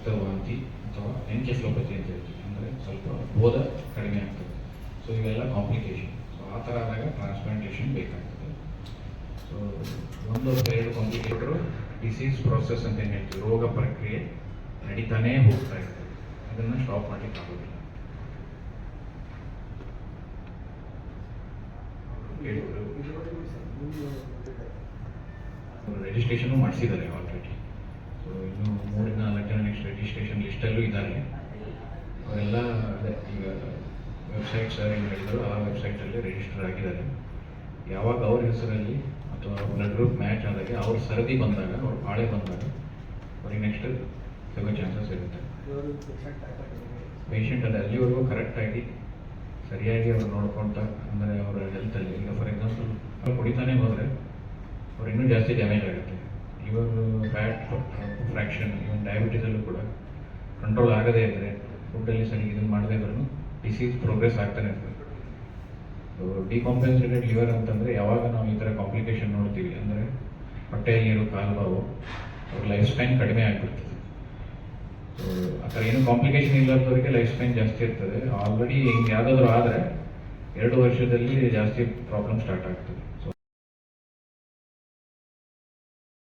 ರಕ್ತವಾಂತಿ ಅಥವಾ ಎನ್ಕೆಫಲೋಪತಿ ಅಂತ ಹೇಳ್ತೀವಿ, ಅಂದರೆ ಸ್ವಲ್ಪ ಬೋಧ ಕಡಿಮೆ ಆಗ್ತದೆ. ಸೊ ಇವೆಲ್ಲ ಕಾಂಪ್ಲಿಕೇಶನ್. ಸೊ ಆ ಥರ ಆದಾಗ ಟ್ರಾನ್ಸ್ಪ್ಲಾಂಟೇಷನ್ ಬೇಕಾಗ್ತದೆ. ಸೊ ಒಂದು ಎರಡು ಕಾಂಪ್ಲಿಕೇಟರು ಡಿಸೀಸ್ ಪ್ರೋಸೆಸ್ ಅಂತ ಏನು ಹೇಳ್ತೀವಿ, ರೋಗ ಪ್ರಕ್ರಿಯೆ ನಡೀತಾನೇ ಹೋಗ್ತಾ ಇರ್ತದೆ, ಅದನ್ನು ಸ್ಟಾಪ್ ಮಾಡಲಿಕ್ಕೆ ಆಗೋದಿಲ್ಲ. ರಿಜಿಸ್ಟ್ರೇಷನ್ ಮಾಡಿಸಿದ್ದಾರೆ ಆಲ್ರೆಡಿ. ಸೊ ಇನ್ನು 3-4 ಜನ ನೆಕ್ಸ್ಟ್ ರಿಜಿಸ್ಟ್ರೇಷನ್ ಲಿಸ್ಟಲ್ಲೂ ಇದ್ದಾರೆ. ಅವರೆಲ್ಲ ಅದೇ ಈಗ ವೆಬ್ಸೈಟ್ಸ್ ಏನು ಹೇಳಿದ್ರು ಆ ವೆಬ್ಸೈಟಲ್ಲಿ ರಿಜಿಸ್ಟರ್ ಆಗಿದ್ದಾರೆ. ಯಾವಾಗ ಅವ್ರ ಹೆಸರಲ್ಲಿ ಅಥವಾ ಬ್ಲಡ್ ಗ್ರೂಪ್ ಮ್ಯಾಚ್ ಆದಾಗ, ಅವ್ರ ಸರದಿ ಬಂದಾಗ, ಅವ್ರ ಪಾಳೆ ಬಂದಾಗ ಅವ್ರಿಗೆ ನೆಕ್ಸ್ಟ್ ಸಿಗೋ ಚಾನ್ಸಸ್ ಇರುತ್ತೆ. ಪೇಷಂಟ್ ಅದು ಅಲ್ಲಿವರೆಗೂ ಕರೆಕ್ಟಾಗಿ ಸರಿಯಾಗಿ ಅವ್ರು ನೋಡ್ಕೊಂತ, ಅಂದರೆ ಅವರ ಹೆಲ್ತಲ್ಲಿ, ಈಗ ಫಾರ್ ಎಕ್ಸಾಂಪಲ್ ಅವ್ರು ಕುಡಿತಾನೆ ಹೋದರೆ ಅವ್ರು ಇನ್ನೂ ಜಾಸ್ತಿ ಡ್ಯಾಮೇಜ್ ಆಗುತ್ತೆ. ಇವರು ಫ್ಯಾಟ್ ಫ್ರ್ಯಾಕ್ಷನ್, ಇವನ್ ಡಯಾಬಿಟೀಸಲ್ಲೂ ಕೂಡ ಕಂಟ್ರೋಲ್ ಆಗದೇ ಇದ್ದರೆ, ಫುಡ್ಡಲ್ಲಿ ಸರಿ ಇದನ್ನು ಮಾಡದೇ ಇದ್ರೂ ಡಿಸೀಸ್ ಪ್ರೋಗ್ರೆಸ್ ಆಗ್ತಾನೆ ಇರ್ತದೆ. ಸೊ ಡಿಕಾಂಪೆನ್ಸೇಟೆಡ್ ಲಿವರ್ ಅಂತಂದರೆ ಯಾವಾಗ ನಾವು ಈ ಥರ ಕಾಂಪ್ಲಿಕೇಶನ್ ನೋಡ್ತೀವಿ, ಅಂದರೆ ಹೊಟ್ಟೆಯಲ್ಲಿರೋ ಕಾಲುಬಾವು, ಅವ್ರ ಲೈಫ್ ಸ್ಪ್ಯಾನ್ ಕಡಿಮೆ ಆಗಿಬಿಡ್ತದೆ. ಸೊ ಆ ಥರ ಏನು ಕಾಂಪ್ಲಿಕೇಶನ್ ಇಲ್ಲದವರಿಗೆ ಲೈಫ್ ಸ್ಪ್ಯಾನ್ ಜಾಸ್ತಿ ಇರ್ತದೆ. ಆಲ್ರೆಡಿ ಹಿಂಗೆ ಯಾವುದಾದ್ರೂ ಆದರೆ 2 ವರ್ಷದಲ್ಲಿ ಜಾಸ್ತಿ ಪ್ರಾಬ್ಲಮ್ ಸ್ಟಾರ್ಟ್ ಆಗ್ತದೆ.